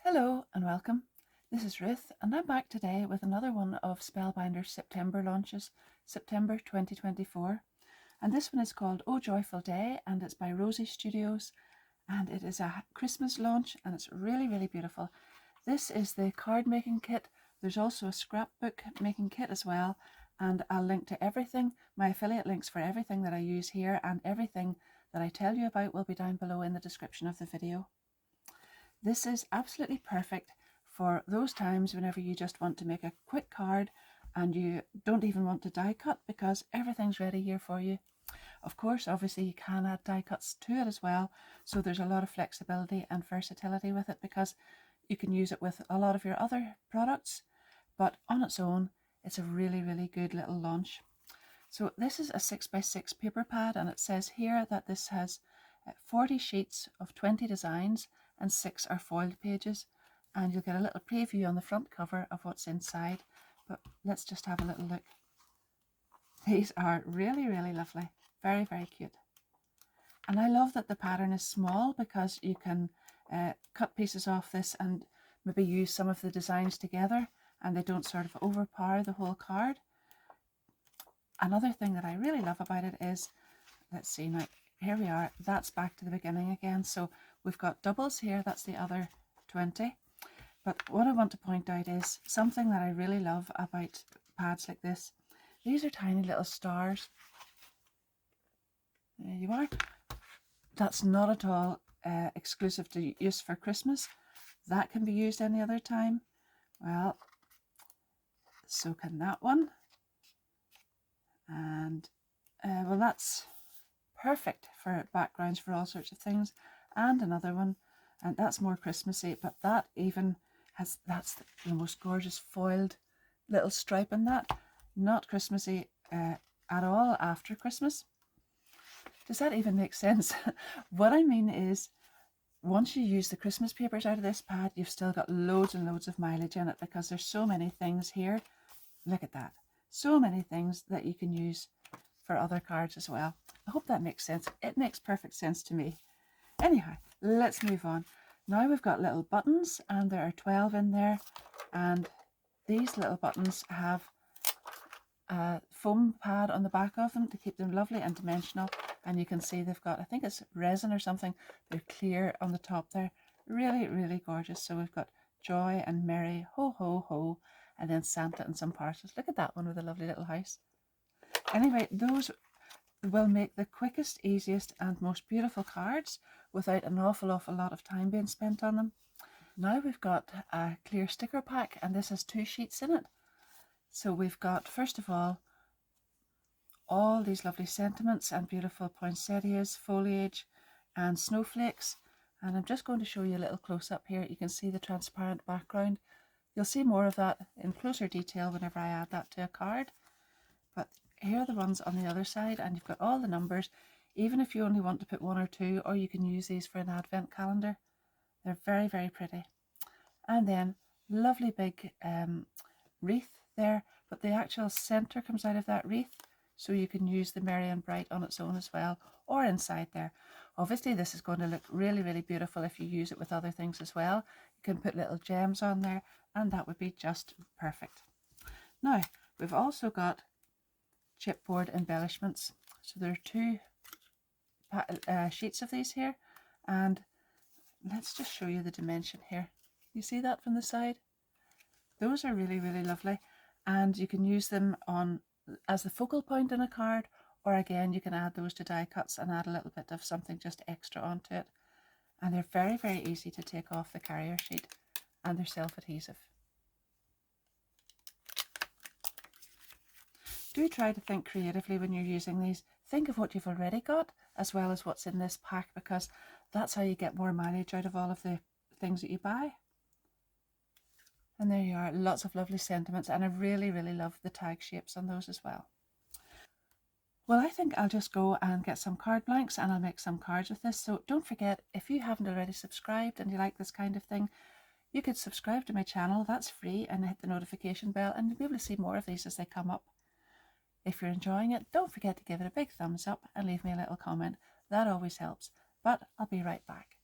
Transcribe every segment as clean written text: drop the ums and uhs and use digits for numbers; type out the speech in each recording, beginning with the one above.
Hello and welcome. This is Ruth and I'm back today with another one of Spellbinders September launches, September 2024. And this one is called Oh Joyful Day and it's by Rosie Studios and it is a Christmas launch and it's really beautiful. This is the card making kit. There's also a scrapbook making kit as well, and I'll link to everything. My affiliate links for everything that I use here and everything that I tell you about will be down below in the description of the video. This is absolutely perfect for those times whenever you just want to make a quick card and you don't even want to die cut because everything's ready here for you. Of course, obviously you can add die cuts to it as well, so there's a lot of flexibility and versatility with it because you can use it with a lot of your other products, but on its own it's a really good little launch. So this is a 6x6 paper pad and it says here that this has 40 sheets of 20 designs and 6 are foiled pages, and you'll get a little preview on the front cover of what's inside, but let's just have a little look. These are really lovely, very cute. And I love that the pattern is small because you can cut pieces off this and maybe use some of the designs together and they don't sort of overpower the whole card. Another thing that I really love about it is, let's see now, here we are, that's back to the beginning again. So we've got doubles here, that's the other 20. But what I want to point out is something that I really love about pads like this. These are tiny little stars. There you are. That's not at all exclusive to use for Christmas. That can be used any other time. Well, so can that one. And well, that's perfect for backgrounds for all sorts of things. And another one, and that's more Christmassy, but that even has, that's the most gorgeous foiled little stripe in that. Not Christmassy at all after Christmas. Does that even make sense? What I mean is, once you use the Christmas papers out of this pad, you've still got loads and loads of mileage in it because there's so many things here. Look at that. So many things that you can use for other cards as well. I hope that makes sense. It makes perfect sense to me. Anyhow, let's move on. Now we've got little buttons and there are 12 in there, and these little buttons have a foam pad on the back of them to keep them lovely and dimensional, and you can see they've got, I think it's resin or something, they're clear on the top there. Really gorgeous. So we've got joy and merry, ho ho ho, and then Santa and some parcels. Look at that one with a lovely little house. Anyway, those will make the quickest, easiest and most beautiful cards without an awful lot of time being spent on them. Now we've got a clear sticker pack and this has 2 sheets in it. So we've got, first of all these lovely sentiments and beautiful poinsettias, foliage and snowflakes. And I'm just going to show you a little close up here. You can see the transparent background. You'll see more of that in closer detail whenever I add that to a card. But here are the ones on the other side, and you've got all the numbers, even if you only want to put 1 or 2, or you can use these for an advent calendar. They're very pretty. And then lovely big wreath there, but the actual center comes out of that wreath, so you can use the merry and bright on its own as well, or inside there. Obviously this is going to look really beautiful if you use it with other things as well. You can put little gems on there and that would be just perfect. Now we've also got chipboard embellishments. So there are 2 sheets of these here, and let's just show you the dimension here. You see that from the side? Those are really lovely, and you can use them on as the focal point in a card, or again you can add those to die cuts and add a little bit of something just extra onto it. And they're very easy to take off the carrier sheet, and they're self-adhesive. Do try to think creatively when you're using these. Think of what you've already got as well as what's in this pack, because that's how you get more mileage out of all of the things that you buy. And there you are, lots of lovely sentiments, and I really love the tag shapes on those as well. Well, I think I'll just go and get some card blanks and I'll make some cards with this. So don't forget, if you haven't already subscribed and you like this kind of thing, you could subscribe to my channel. That's free, and hit the notification bell and you'll be able to see more of these as they come up. If you're enjoying it, don't forget to give it a big thumbs up and leave me a little comment. That always helps. But I'll be right back.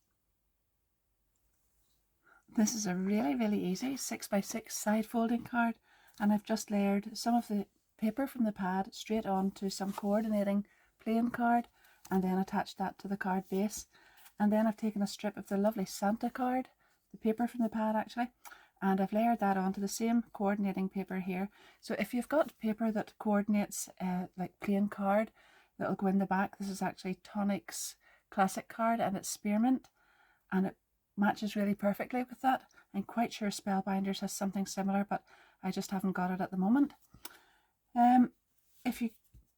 This is a really easy 6x6 side folding card, and I've just layered some of the paper from the pad straight onto some coordinating plain card and then attached that to the card base. And then I've taken a strip of the lovely Santa card, the paper from the pad actually, and I've layered that onto the same coordinating paper here. So if you've got paper that coordinates like plain card that'll go in the back, this is actually Tonic's classic card and it's spearmint, and it matches really perfectly with that. I'm quite sure Spellbinders has something similar, but I just haven't got it at the moment. If you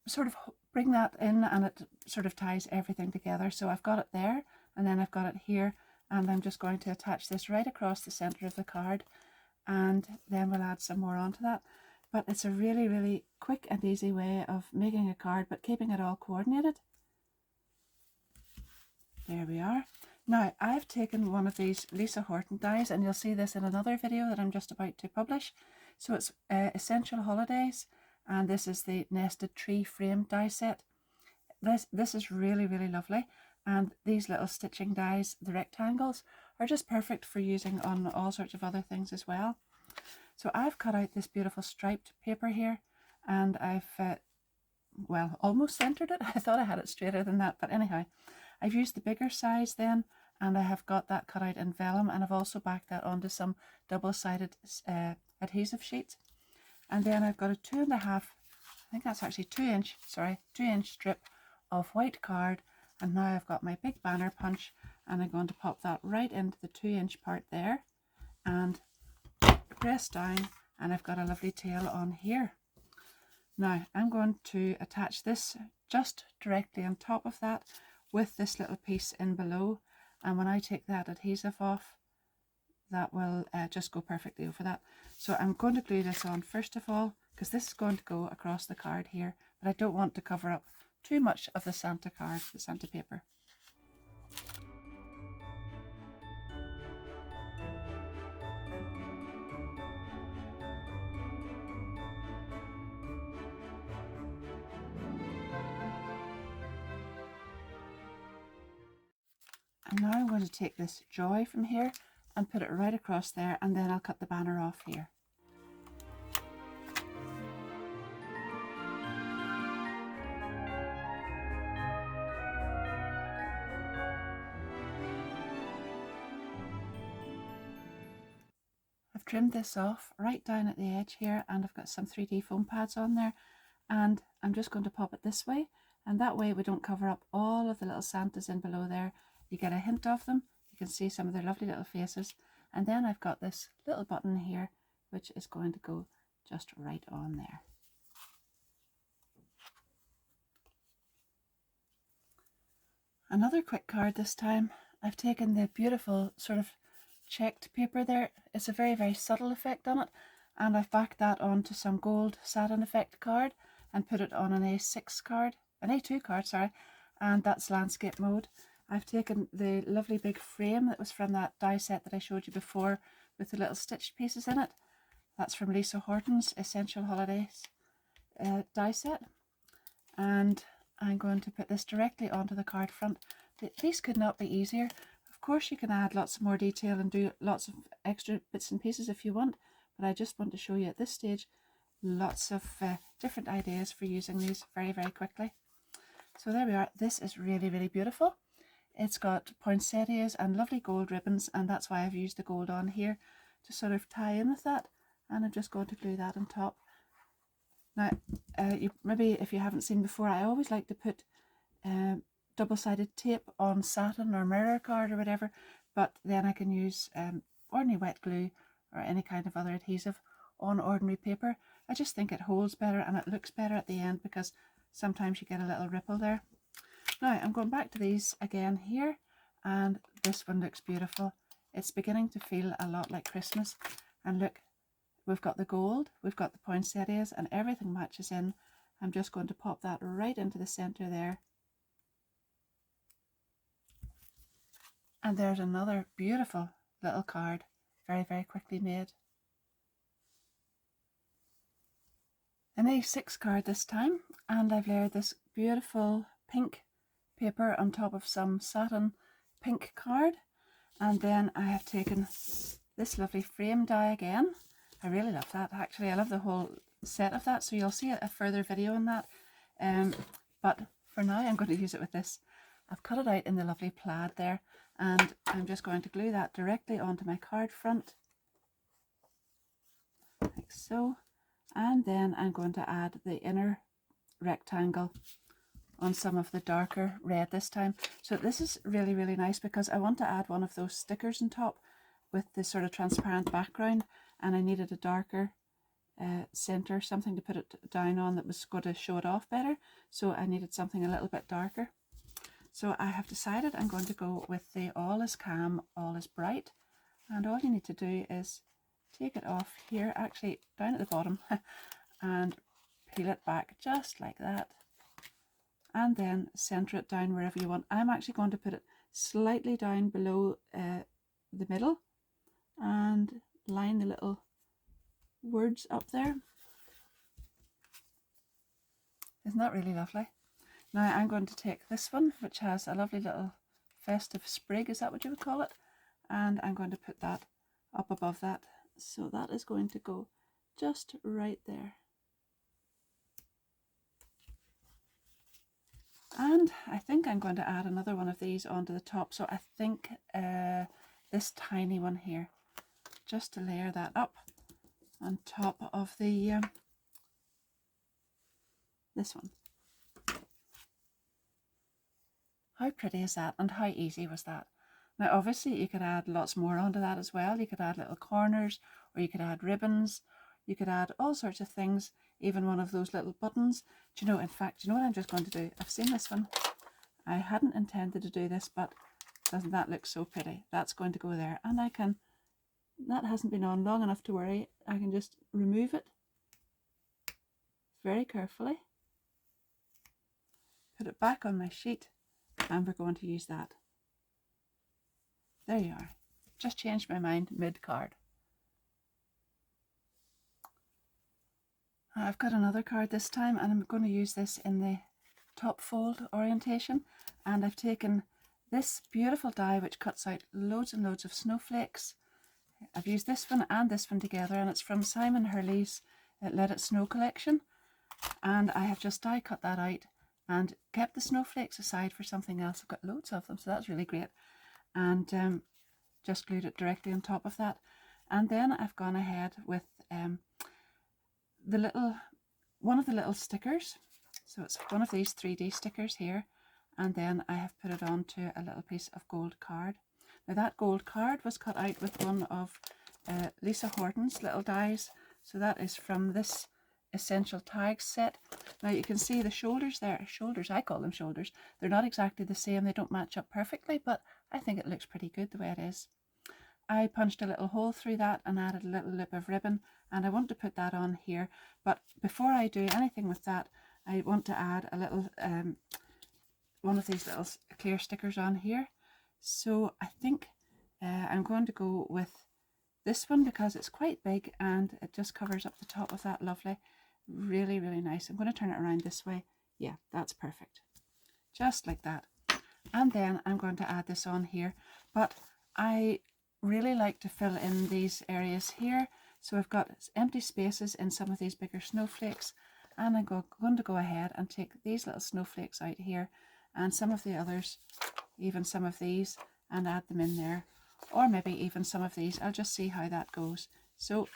sort of bring that in, and it sort of ties everything together. So I've got it there, and then I've got it here, and I'm just going to attach this right across the center of the card, and then we'll add some more onto that. But it's a really quick and easy way of making a card, but keeping it all coordinated. There we are. Now I've taken one of these Lisa Horton dies, and you'll see this in another video that I'm just about to publish. So it's Essential Holidays, and this is the nested tree frame die set. This is really lovely, and these little stitching dies, the rectangles, are just perfect for using on all sorts of other things as well. So I've cut out this beautiful striped paper here, and I've well, almost centered it. I thought I had it straighter than that, but anyhow, I've used the bigger size then, and I have got that cut out in vellum, and I've also backed that onto some double-sided adhesive sheets. And then I've got a 2.5, I think that's actually 2-inch strip of white card, and now I've got my big banner punch, and I'm going to pop that right into the 2-inch part there and press down, and I've got a lovely tail on here. Now I'm going to attach this just directly on top of that with this little piece in below, and when I take that adhesive off, that will just go perfectly over that. So I'm going to glue this on first of all, because this is going to go across the card here, but I don't want to cover up too much of the Santa card, the Santa paper. And now I'm going to take this joy from here and put it right across there, and then I'll cut the banner off here. I've trimmed this off right down at the edge here, and I've got some 3D foam pads on there, and I'm just going to pop it this way, and that way we don't cover up all of the little Santas in below there. You get a hint of them, you can see some of their lovely little faces, and then I've got this little button here which is going to go just right on there. Another quick card this time. I've taken the beautiful sort of checked paper there. It's a very subtle effect on it, and I've backed that onto some gold satin effect card and put it on an A2 card, sorry, and that's landscape mode. I've taken the lovely big frame that was from that die set that I showed you before with the little stitched pieces in it. That's from Lisa Horton's Essential Holidays die set, and I'm going to put this directly onto the card front. These could not be easier. Of course you can add lots more detail and do lots of extra bits and pieces if you want, but I just want to show you at this stage lots of different ideas for using these very quickly. So there we are. This is really beautiful. It's got poinsettias and lovely gold ribbons, and that's why I've used the gold on here to sort of tie in with that, and I'm just going to glue that on top. Now, maybe if you haven't seen before, I always like to put double-sided tape on satin or mirror card or whatever, but then I can use ordinary wet glue or any kind of other adhesive on ordinary paper. I just think it holds better and it looks better at the end, because sometimes you get a little ripple there. Now I'm going back to these again here, and this one looks beautiful. It's beginning to feel a lot like Christmas, and look, we've got the gold, we've got the poinsettias, and everything matches in. I'm just going to pop that right into the center there. And there's another beautiful little card, very quickly made. An A6 card this time, and I've layered this beautiful pink paper on top of some satin pink card, and then I have taken this lovely frame die again. I really love that. Actually, I love the whole set of that, so you'll see a further video on that. But for now, I'm going to use it with this. I've cut it out in the lovely plaid there, and I'm just going to glue that directly onto my card front, like so. And then I'm going to add the inner rectangle on some of the darker red this time. So this is really, really nice because I want to add one of those stickers on top with this sort of transparent background, and I needed a darker center, something to put it down on that was going to show it off better. So I needed something a little bit darker. So I have decided I'm going to go with the All is Calm, All is Bright, and all you need to do is take it off here, actually down at the bottom, and peel it back just like that, and then center it down wherever you want. I'm actually going to put it slightly down below the middle and line the little words up there. Isn't that really lovely? Now I'm going to take this one, which has a lovely little festive sprig, is that what you would call it? And I'm going to put that up above that. So that is going to go just right there. And I think I'm going to add another one of these onto the top. So I think this tiny one here, just to layer that up on top of the this one. How pretty is that, and how easy was that? Now obviously you could add lots more onto that as well. You could add little corners, or you could add ribbons, you could add all sorts of things, even one of those little buttons. Do you know, in fact, you know what I'm just going to do? I've seen this one. I hadn't intended to do this, but doesn't that look so pretty? That's going to go there, and I can, that hasn't been on long enough to worry. I can just remove it very carefully, put it back on my sheet, and we're going to use that. There you are. Just changed my mind mid-card. I've got another card this time, and I'm going to use this in the top fold orientation, and I've taken this beautiful die which cuts out loads and loads of snowflakes. I've used this one and this one together, and it's from Simon Hurley's Let It Snow collection, and I have just die cut that out and kept the snowflakes aside for something else. I've got loads of them, so that's really great, and just glued it directly on top of that. And then I've gone ahead with the little one of the little stickers. So it's one of these 3D stickers here, and then I have put it onto a little piece of gold card. Now that gold card was cut out with one of Lisa Horton's little dies, so that is from this Essential Tags set. Now you can see the shoulders there. Shoulders, I call them shoulders. They're not exactly the same, they don't match up perfectly, but I think it looks pretty good the way it is. I punched a little hole through that and added a little loop of ribbon, and I want to put that on here. But before I do anything with that, I want to add a little one of these little clear stickers on here. So I think I'm going to go with this one because it's quite big and it just covers up the top of that lovely. Really, really nice. I'm going to turn it around this way. Yeah, that's perfect. Just like that. And then I'm going to add this on here, but I really like to fill in these areas here. So I've got empty spaces in some of these bigger snowflakes, and I'm going to go ahead and take these little snowflakes out here and some of the others, even some of these, and add them in there, or maybe even some of these. I'll just see how that goes. So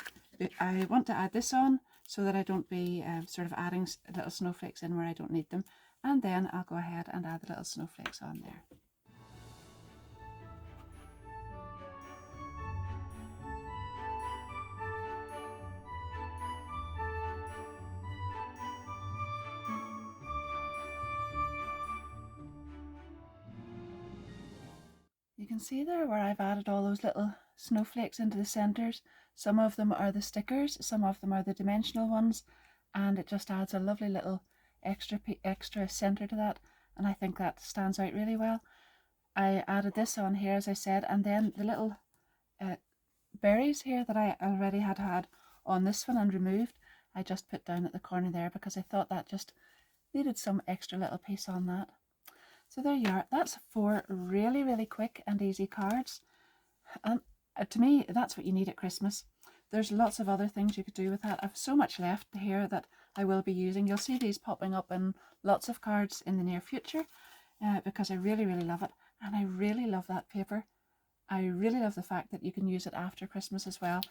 I want to add this on so that I don't be sort of adding little snowflakes in where I don't need them, and then I'll go ahead and add the little snowflakes on there. You can see there where I've added all those little snowflakes into the centers. Some of them are the stickers, some of them are the dimensional ones, and it just adds a lovely little extra center to that, and I think that stands out really well. I added this on here, as I said, and then the little berries here that I already had on this one and removed, I just put down at the corner there because I thought that just needed some extra little piece on that. So there you are. That's 4 really, really quick and easy cards. And To me, that's what you need at Christmas. There's lots of other things you could do with that. I've so much left here that I will be using. You'll see these popping up in lots of cards in the near future because I really, really love it. And I really love that paper. I really love the fact that you can use it after Christmas as well.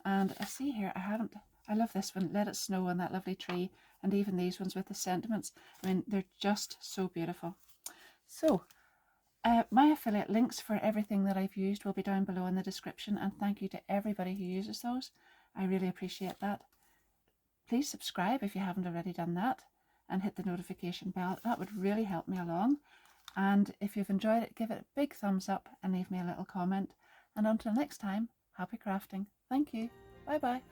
And I see here, I love this one, Let It Snow on that lovely tree. And even these ones with the sentiments. I mean, they're just so beautiful. So, my affiliate links for everything that I've used will be down below in the description, and thank you to everybody who uses those. I really appreciate that. Please subscribe if you haven't already done that, and hit the notification bell. That would really help me along. And if you've enjoyed it, give it a big thumbs up and leave me a little comment. And until next time, happy crafting. Thank you. Bye bye.